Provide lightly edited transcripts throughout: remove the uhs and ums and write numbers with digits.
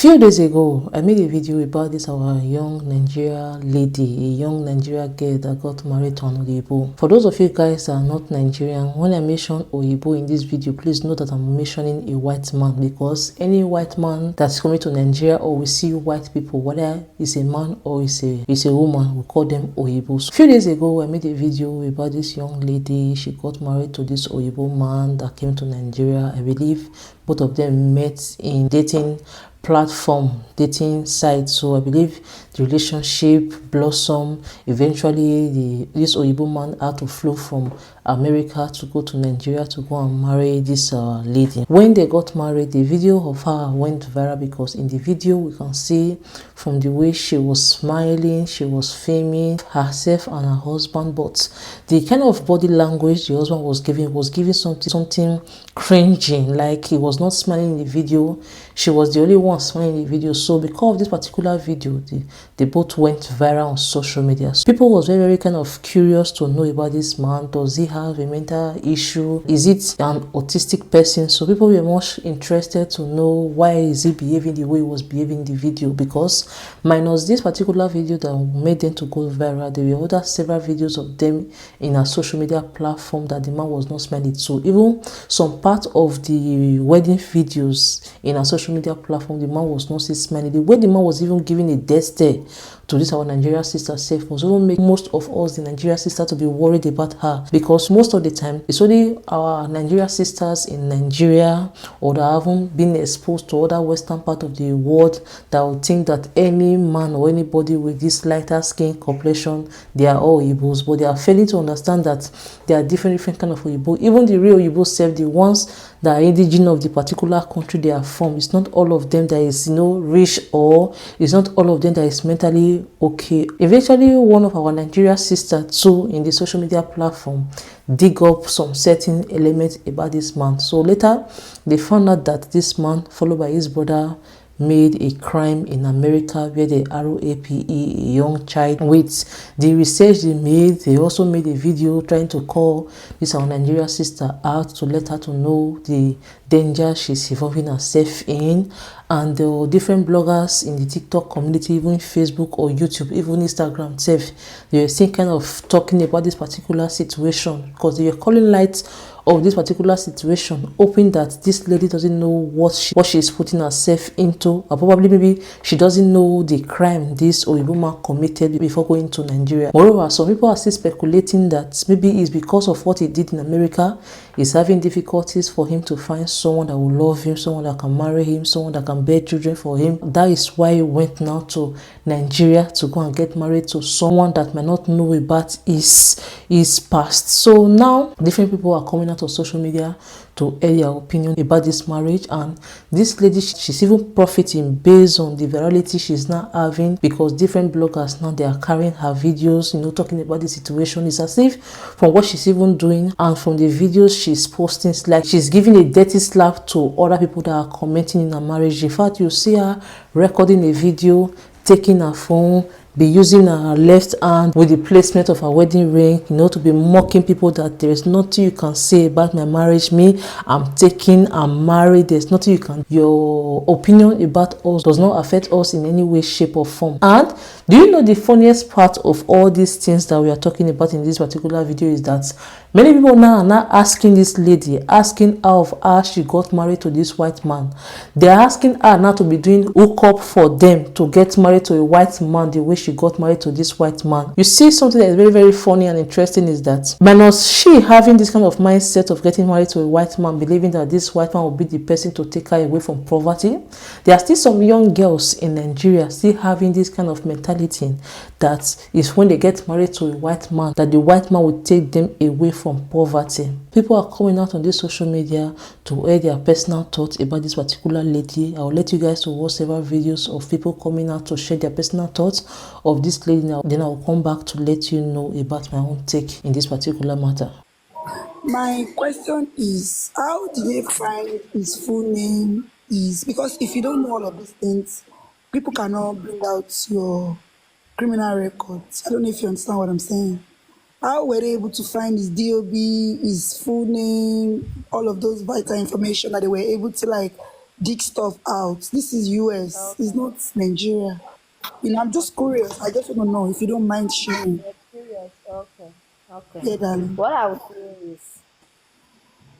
Few days ago, I made a video about this our young Nigeria lady, a young Nigeria girl that got married to an Oyibo. For those of you guys that are not Nigerian, when I mention Oyibo in this video, please know that I'm mentioning a white man, because any white man that's coming to Nigeria or we see white people, whether it's a man or it's a woman, we call them Oyibos. A few days ago, I made a video about this young lady. She got married to this Oyibo man that came to Nigeria. I believe both of them met in dating platform, dating site. So I believe the relationship blossomed. Eventually this Oyibo man had to flew from America to go to Nigeria to go and marry this lady. When they got married, the video of her went viral, because in the video we can see from the way she was smiling, she was filming herself and her husband, but the kind of body language the husband was giving something cringing, like he was not smiling in the video. She was the only one smiling in the video. So because of this particular video, they both went viral on social media. So people was very kind of curious to know about this man. Does he have a mental issue? Is it an autistic person? So people were much interested to know why is he behaving the way he was behaving in the video, because minus this particular video that made them to go viral, there were other several videos of them in a social media platform that the man was not smiling. So even some part of the wedding videos in a social media platform, the man was not smiling. The way the man was even giving a death stare to this our Nigeria sister self was even make most of us, the Nigeria sister, to be worried about her, because most of the time it's only our Nigeria sisters in Nigeria or that haven't been exposed to other western part of the world that would think that any man or anybody with this lighter skin complexion, they are all Igbos. But they are failing to understand that there are different kind of Igbo. Even the real Igbo self, the ones that are indigenous of the particular country they are from, it's not all of them that is rich, or it's not all of them that is mentally okay. Eventually one of our Nigeria sisters too in the social media platform dig up some certain elements about this man. So later they found out that this man, followed by his brother, made a crime in America where they RAPE a young child. With the research they made, they also made a video trying to call this our Nigeria sister out to let her to know the danger she's involving herself in. And there were different bloggers in the TikTok community, even Facebook or YouTube, even Instagram self, they were still kind of talking about this particular situation, because they were calling light of this particular situation, hoping that this lady doesn't know what she's putting herself into, or probably maybe she doesn't know the crime this Oyibo man committed before going to Nigeria. Moreover, some people are still speculating that maybe it's because of what he did in America, he's having difficulties for him to find someone that will love him, someone that can marry him, someone that can bear children for him. That is why he went now to Nigeria to go and get married to someone that might not know about his past. So now different people are coming out of social media to air their opinion about this marriage, and this lady, she's even profiting based on the virality she's now having, because different bloggers now, they are carrying her videos, talking about the situation. It's as if from what she's even doing and from the videos she's posting, it's like she's giving a dirty slap to other people that are commenting in her marriage. In fact, you see her recording a video, taking her phone, be using her left hand with the placement of her wedding ring, to be mocking people that there is nothing you can say about my marriage. Me, I'm married, there's nothing you can, your opinion about us does not affect us in any way, shape or form. And do you know the funniest part of all these things that we are talking about in this particular video is that many people now are not asking this lady, asking her of how she got married to this white man. They're asking her now to be doing hookup for them to get married to a white man the way she got married to this white man. You see, something that is very, very funny and interesting is that minus she having this kind of mindset of getting married to a white man, believing that this white man will be the person to take her away from poverty, there are still some young girls in Nigeria still having this kind of mentality that is when they get married to a white man, that the white man will take them away from poverty. People are coming out on this social media to air their personal thoughts about this particular lady. I'll let you guys to watch several videos of people coming out to share their personal thoughts of this lady now. Then I'll come back to let you know about my own take in this particular matter. My question is, how did they find his full name? Because if you don't know all of these things, people cannot bring out your criminal records. I don't know if you understand what I'm saying. How were they able to find his DOB, his full name, all of those vital information that they were able to dig stuff out. This is US. It's Okay. not Nigeria. I'm just Okay. curious. I just want to know if you don't mind sharing. You're curious. Okay. Okay. Yeah, darling. What I would say is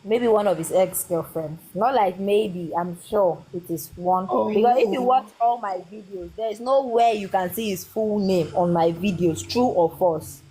maybe one of his ex-girlfriends. Not like maybe, I'm sure it is one. Because if you Oh watch all my videos, there is nowhere you can see his full name on my videos, true or false.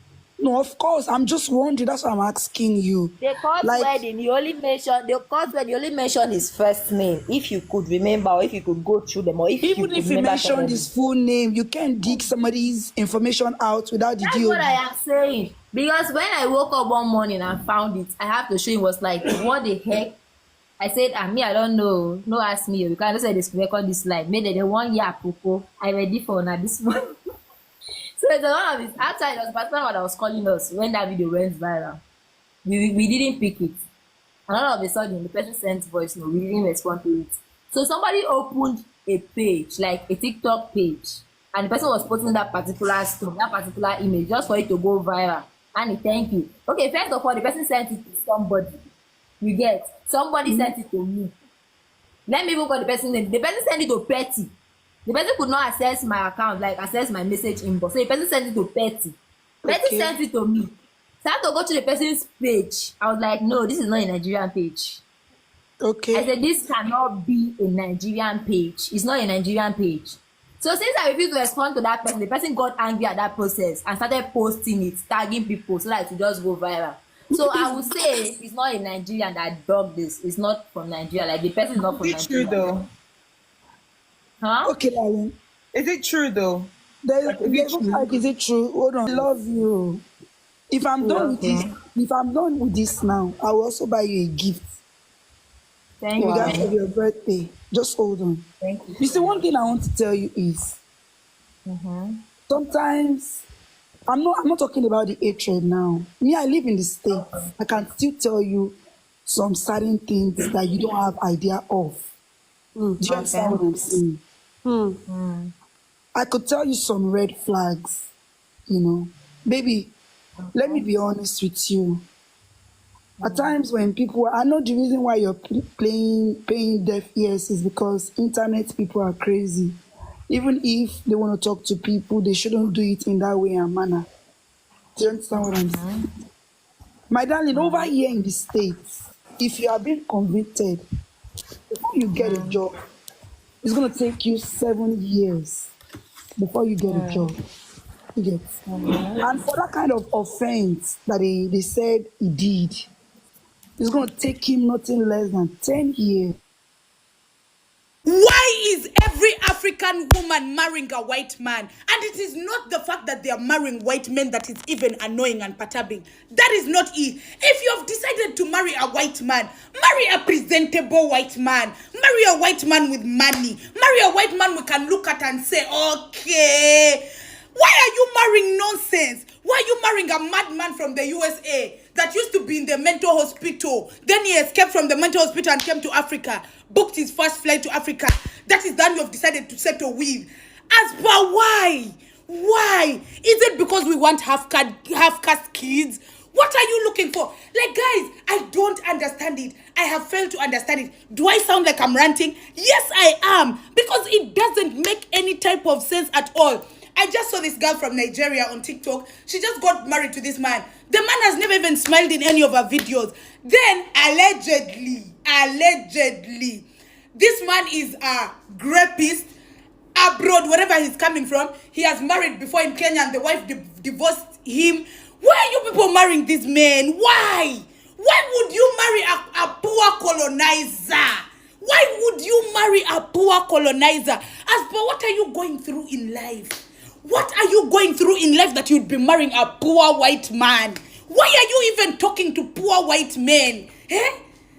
no, of course. I'm just wondering. That's why I'm asking you. The court Like, wedding, you only mention his first name. If you could remember, or if you could go through them, or if you even could if you remember mentioned somebody. his full name, you can't dig somebody's information out without the That's what DOB. I am saying. Because when I woke up one morning and found it, I have to show him. Was like, what the heck? I said, me, I don't know. No, ask me. You can't say this record this live. Maybe the 1 year apropos. I ready for now this morning. So it's a lot of it. Outside, there was a particular one that was calling us when that video went viral. We didn't pick it. And all of a sudden, the person sent voice note. We didn't respond to it. So somebody opened a page, like a TikTok page, and the person was posting that particular stuff, that particular image, just for it to go viral. And he thank you. Okay, first of all, the person sent it to somebody. You get? Somebody sent it to me. Let me even call the person name. The person sent it to Petty. The person could not access my account, like access my message inbox. So the person sent it to Petty. Petty Okay. sent it to me. So I had to go to the person's page. I was like, no, this is not a Nigerian page. I Okay. said, this cannot be a Nigerian page. It's not a Nigerian page. So since I refused to respond to that person, the person got angry at that process and started posting it, tagging people so that it would just go viral. So I would say it's not a Nigerian that dug this. It's not from Nigeria. Like the person is not from Is it true Nigeria. though? Huh? Okay, darling. Is it true though? There's Is it true? like, is it true? Hold on. I love you. If I'm done with this, Okay. if I'm done with this now, I will also buy you a gift Thank in regards you. of your birthday. Just hold on. Thank you You so see, one much. thing I want to tell you is Mm-hmm. sometimes I'm not talking about the hatred now. Me, I live in the States. I can still tell you some certain things that you don't have idea of. Do you understand Okay. what I'm saying? I could tell you some red flags, Baby, let me Okay. be honest with you. At times when people, I know the reason why you're paying deaf ears is because internet people are crazy. Even if they want to talk to people, they shouldn't do it in that way and manner. Do you understand what I'm saying? My darling, over here in the States, if you are being convicted, before you get a job, it's going to take you 7 years before you get a job. You get? And for that kind of offense that they said he did, it's going to take him nothing less than 10 years. Why is every African woman marrying a white man? And it is not the fact that they are marrying white men that is even annoying and perturbing. That is not it. If you have decided to marry a white man, marry a presentable white man. Marry a white man with money. Marry a white man we can look at and say, okay. Why are you marrying nonsense? Why are you marrying a madman from the USA that used to be in the mental hospital? Then he escaped from the mental hospital and came to Africa, booked his first flight to Africa. That is that you have decided to settle with. As per why? Why? Is it because we want half-caste kids? What are you looking for? Like, guys, I don't understand it. I have failed to understand it. Do I sound like I'm ranting? Yes, I am. Because it doesn't make any type of sense at all. I just saw this girl from Nigeria on TikTok. She just got married to this man. The man has never even smiled in any of her videos. Then, allegedly, this man is a rapist abroad, wherever he's coming from. He has married before in Kenya and the wife divorced him. Why are you people marrying this man? Why? Why would you marry a poor colonizer? Why would you marry a poor colonizer? As per what are you going through in life? What are you going through in life that you'd be marrying a poor white man? Why are you even talking to poor white men? Eh?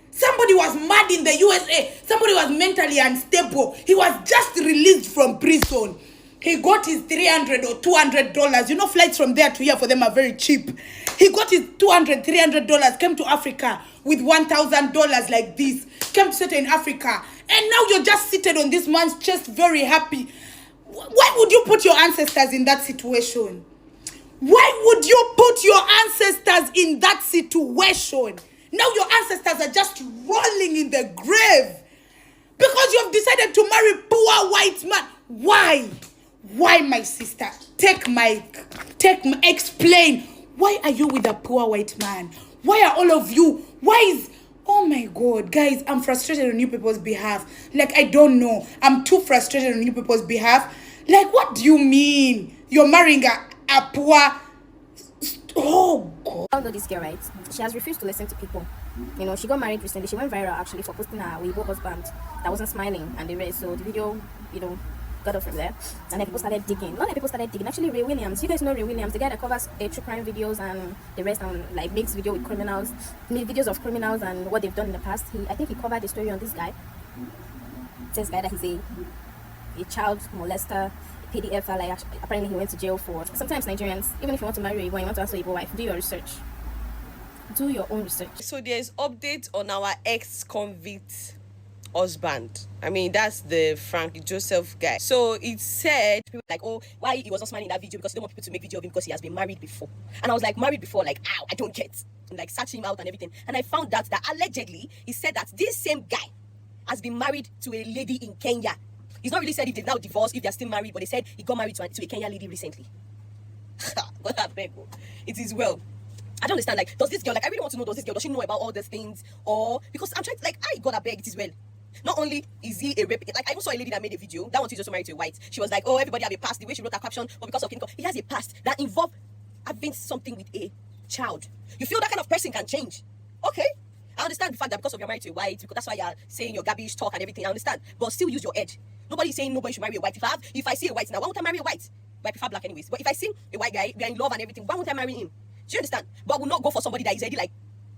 Somebody was mad in the USA. Somebody was mentally unstable. He was just released from prison. He got his $300 or $200. You know, flights from there to here for them are very cheap. He got his $200, $300, came to Africa with $1,000 like this. Came to settle in Africa. And now you're just seated on this man's chest very happy. Why would you put your ancestors in that situation? Why would you put your ancestors in that situation? Now your ancestors are just rolling in the grave Because you have decided to marry poor white man. Why, my sister? Explain. Why are you with a poor white man? Why are all of you? Oh my God, guys, I'm frustrated on you people's behalf. Like, I don't know. I'm too frustrated on you people's behalf. Like, what do you mean? You're marrying a poor... Oh, God. I know this girl, right? She has refused to listen to people. You know, she got married recently. She went viral actually for posting her Weibo husband that wasn't smiling and the rest. So the video, got off from there. And then people started digging. Not that people started digging. Actually, Ray Williams. You guys know Ray Williams, the guy that covers true crime videos and the rest, and like makes video with criminals, videos of criminals and what they've done in the past. I think he covered the story on this guy. This guy that he's a child molester. PDF, like apparently he went to jail for. Sometimes Nigerians, even if you want to marry a Igbo, you want to ask your Igbo wife, do your research. Do your own research. So there's update on our ex-convict husband. I mean, that's the Frank Joseph guy. So it said, like, oh, why he was not smiling in that video because he don't want people to make video of him because he has been married before. And I was like, married before? Like, ow, I don't get. And like, searching him out and everything. And I found out that allegedly, he said that this same guy has been married to a lady in Kenya. He's not really said if they've now divorced, if they're still married, but they said he got married to a Kenyan lady recently. God, I beg you. It is well. I don't understand. Like, does I really want to know, does she know about all these things? Or, because I'm trying to, God, I beg, it is well. Not only is he a rape, like, I even saw a lady that made a video, that one is also married to a white. She was like, oh, everybody have a past, the way she wrote her caption, but because of income, he has a past that involved having something with a child. You feel that kind of person can change. Okay. I understand the fact that because of you're married to a white, because that's why you're saying your garbage talk and everything, I understand. But still use your head. Nobody's saying nobody should marry a white. If I see a white now, why won't I marry a white? But I prefer black anyways. But if I see a white guy, we're in love and everything, why won't I marry him? Do you understand? But I will not go for somebody that is already like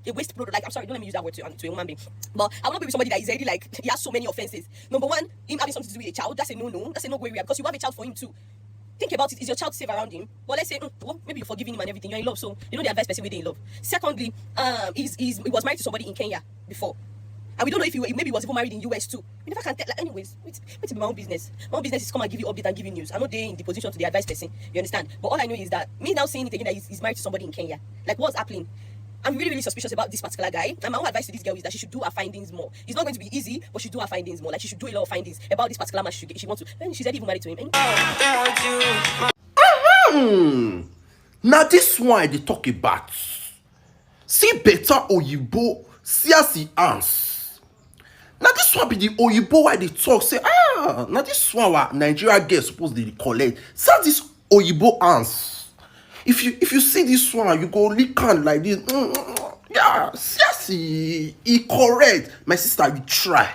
a waste product. Like, I'm sorry, don't let me use that word to a human being. But I will not be with somebody that is already like, he has so many offenses. Number one, him having something to do with a child, that's a no-no. That's a no-go area because you have a child for him too. Think about it. Is your child safe around him? But let's say, well, maybe you're forgiving him and everything. You're in love, so you know the advice person within in love. Secondly, he was married to somebody in Kenya before. And we don't know if maybe he was even married in US too. We never can tell. Like, anyways, it's my own business. My own business is come and give you update and give you news. I'm not there in the position to the advice person. You understand? But all I know is that me now saying it again that he's married to somebody in Kenya. Like, what's happening? I'm really, really suspicious about this particular guy. And my own advice to this girl is that she should do her findings more. It's not going to be easy, but she should do her findings more. Like, she should do a lot of findings about this particular man she wants to. And she's already even married to him. Now this one they talk about. See better Oyibo, see as he answers. Now this one be the Oyibo why they talk say now this one what Nigeria girls supposed to collect. See this Oyibo answers. If you see this one, you go lick hand like this. Yeah, see he correct. My sister, you try.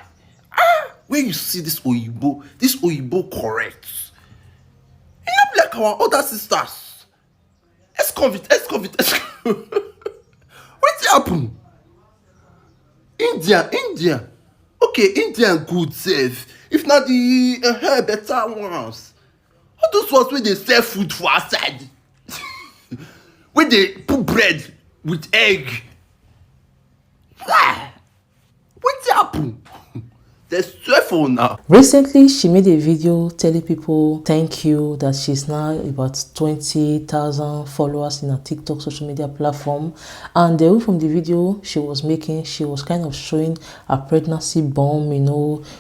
Where you see this Oyibo correct. You not be like our other sisters. Ex-convict. What happen? India. Okay, Indian good safe. If not the better ones. All those ones where they sell food for outside. Where they put bread with egg. What happen? There's 12 now. Recently, she made a video telling people thank you that she's now about 20,000 followers in her TikTok social media platform. And the way from the video she was making, she was kind of showing her pregnancy bomb,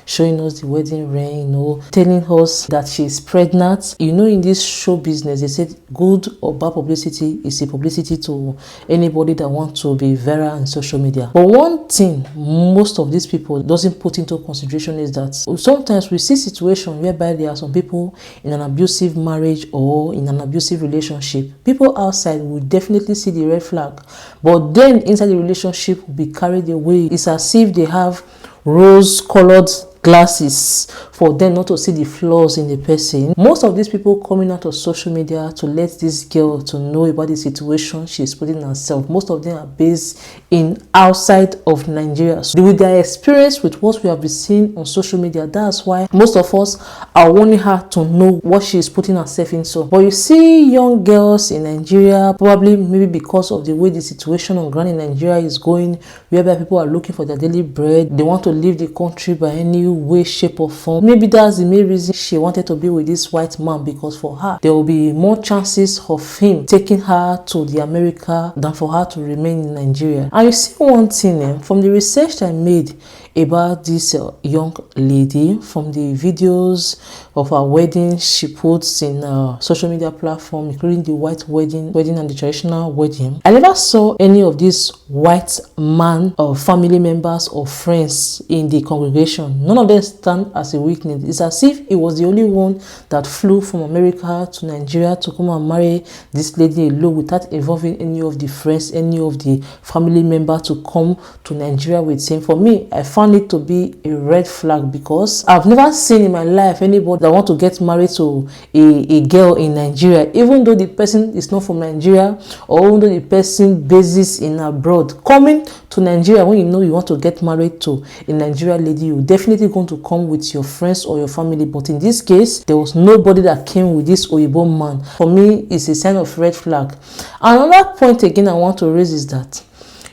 showing us the wedding ring, telling us that she's pregnant. In this show business, they said good or bad publicity is a publicity to anybody that wants to be viral in social media. But one thing most of these people doesn't put into consideration is that sometimes we see situations whereby there are some people in an abusive marriage or in an abusive relationship. People outside will definitely see the red flag, but then inside the relationship will be carried away. It's as if they have rose-colored glasses for them not to see the flaws in the person. Most of these people coming out of social media to let this girl to know about the situation she's putting herself, most of them are based in outside of Nigeria. So with their experience with what we have been seeing on social media, that's why most of us are wanting her to know what she's putting herself into. But you see young girls in Nigeria, probably maybe because of the way the situation on ground in Nigeria is going, whereby people are looking for their daily bread, they want to leave the country by any way, shape or form. Maybe that's the main reason she wanted to be with this white man, because for her there will be more chances of him taking her to the America than for her to remain in Nigeria. And you see one thing from the research I made about this young lady from the videos of her wedding she puts in social media platform, including the white wedding and the traditional wedding. I never saw any of these white man or family members or friends in the congregation. None of them stand as a witness. It's as if it was the only one that flew from America to Nigeria to come and marry this lady alone without involving any of the friends, any of the family members to come to Nigeria with him. For me, I found it to be a red flag, because I've never seen in my life anybody that want to get married to a girl in Nigeria, even though the person is not from Nigeria, or even though the person bases in abroad. Coming to Nigeria when you know you want to get married to a Nigerian lady, you're definitely going to come with your friends or your family. But in this case, there was nobody that came with this Oyibo man. For me, it's a sign of red flag. Another point again I want to raise is that,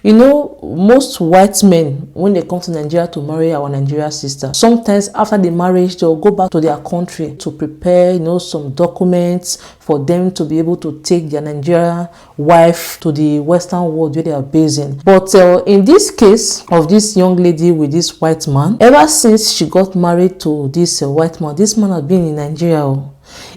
you know, most white men, when they come to Nigeria to marry our Nigerian sister, sometimes after the marriage, they'll go back to their country to prepare, you know, some documents for them to be able to take their Nigerian wife to the Western world where they are based in. But in this case of this young lady with this white man, ever since she got married to this white man, this man has been in Nigeria.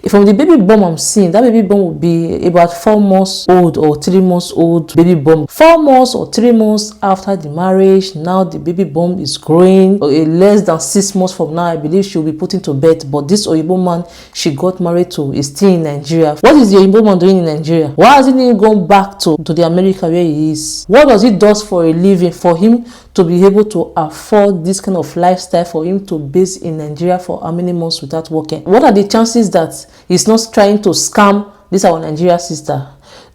From the baby bump I'm seeing, that baby bump will be about 4 months old or 3 months old baby bump. 4 months or 3 months after the marriage, now the baby bump is growing. Less than 6 months from now, I believe she'll be put into bed. But this Oyibo man she got married to is still in Nigeria. What is the Oyibo man doing in Nigeria? Why hasn't he gone back to the America where he is? What does he do for a living for him to be able to afford this kind of lifestyle, for him to base in Nigeria for how many months without working? What are the chances that he's not trying to scam this our Nigeria sister?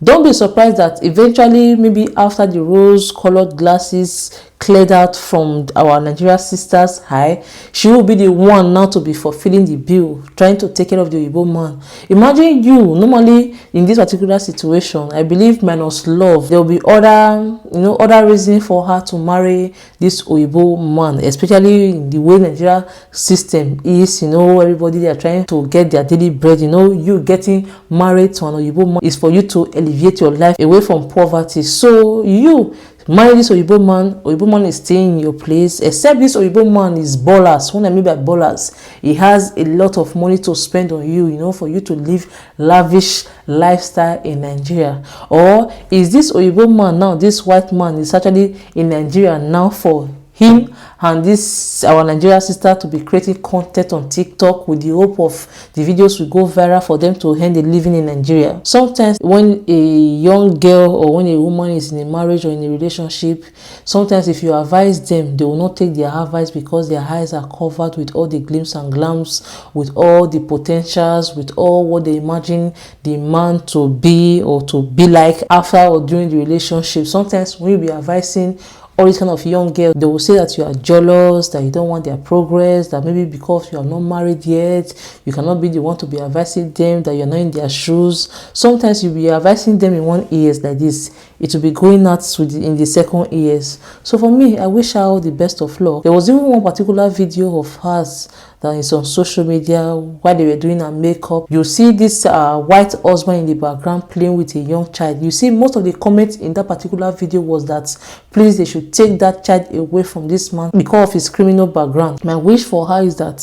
Don't be surprised that eventually, maybe after the rose-colored glasses cleared out from our Nigeria sister's eye, she will be the one now to be fulfilling the bill, trying to take care of the Oyibo man. Imagine you, normally in this particular situation, I believe minus love, there will be other reason for her to marry this Oyibo man, especially in the way Nigeria system is. Everybody, they are trying to get their daily bread. You getting married to an Oyibo man is for you to alleviate your life away from poverty. So you marry this Oyibo man is staying in your place, except this Oyibo man is ballers. When I mean by ballers, he has a lot of money to spend on you, for you to live lavish lifestyle in Nigeria. Or is this Oyibo man now, this white man is actually in Nigeria now for him and this our Nigerian sister to be creating content on TikTok with the hope of the videos will go viral for them to earn a living in Nigeria? Sometimes when a young girl or when a woman is in a marriage or in a relationship, sometimes if you advise them, they will not take their advice, because their eyes are covered with all the glimpses and glams, with all the potentials, with all what they imagine the man to be or to be like after or during the relationship. Sometimes when you be advising all these kind of young girls, they will say that you are jealous, that you don't want their progress, that maybe because you are not married yet, you cannot be the one to be advising them, that you're not in their shoes. Sometimes you'll be advising them in one ears like this, it will be going out in the second ears. So for me, I wish her all the best of luck. There was even one particular video of hers that is on social media while they were doing her makeup. You see this white husband in the background playing with a young child. You see most of the comments in that particular video was that please, they should take that child away from this man because of his criminal background. My wish for her is that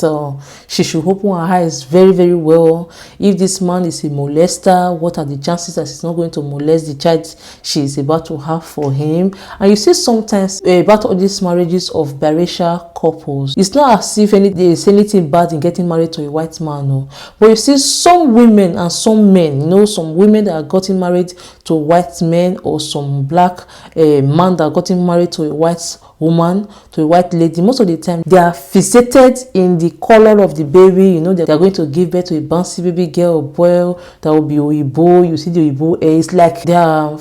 she should open her eyes very, very well. If this man is a molester, what are the chances that he's not going to molest the child she is about to have for him? And you see sometimes about all these marriages of biracial couples, it's not as if there is anything bad in getting married to a white man, no. But you see some women and some men, some women that are gotten married to white men, or some black man that are gotten married to a white woman, to a white lady. Most of the time they are fixated in the color of the baby. They are going to give birth to a bouncy baby girl or boy that will be Oyibo. You see the Oyibo hair, it's like they are doing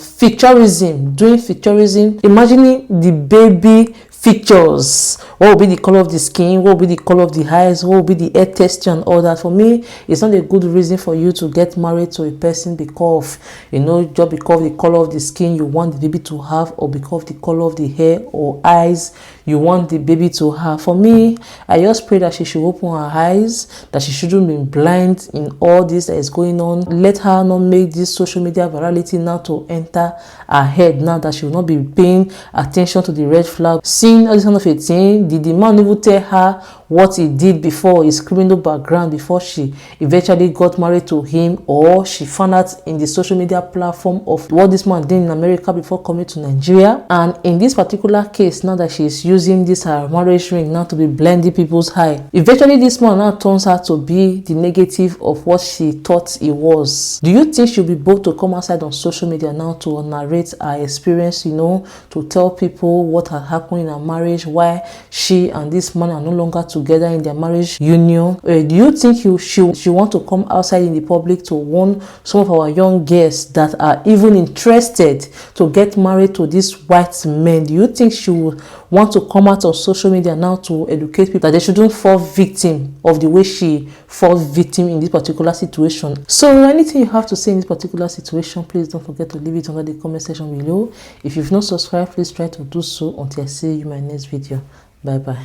featurism, imagining the baby features. What will be the color of the skin, what will be the color of the eyes, what will be the hair texture and all that. For me, it's not a good reason for you to get married to a person because just because of the color of the skin you want the baby to have, or because of the color of the hair or eyes you want the baby to have. For me, I just pray that she should open her eyes, that she shouldn't be blind in all this that is going on. Let her not make this social media virality now to enter her head, now that she will not be paying attention to the red flag. Seeing all this kind of a thing, did the man even tell her what he did before, his criminal background, before she eventually got married to him, or she found out in the social media platform of what this man did in America before coming to Nigeria? And in this particular case, now that she is using this her marriage ring now to be blending people's eye, eventually this man now turns out to be the negative of what she thought he was. Do you think she'll be bold to come outside on social media now to narrate her experience, you know, to tell people what had happened in her marriage, why she and this man are no longer together in their marriage union? Do you think she want to come outside in the public to warn some of our young girls that are even interested to get married to these white men? Do you think she will want to come out on social media now to educate people that they shouldn't fall victim of the way she falls victim in this particular situation? So anything you have to say in this particular situation, please don't forget to leave it under the comment section below. If you've not subscribed, please try to do so until I see you in my next video. Bye bye.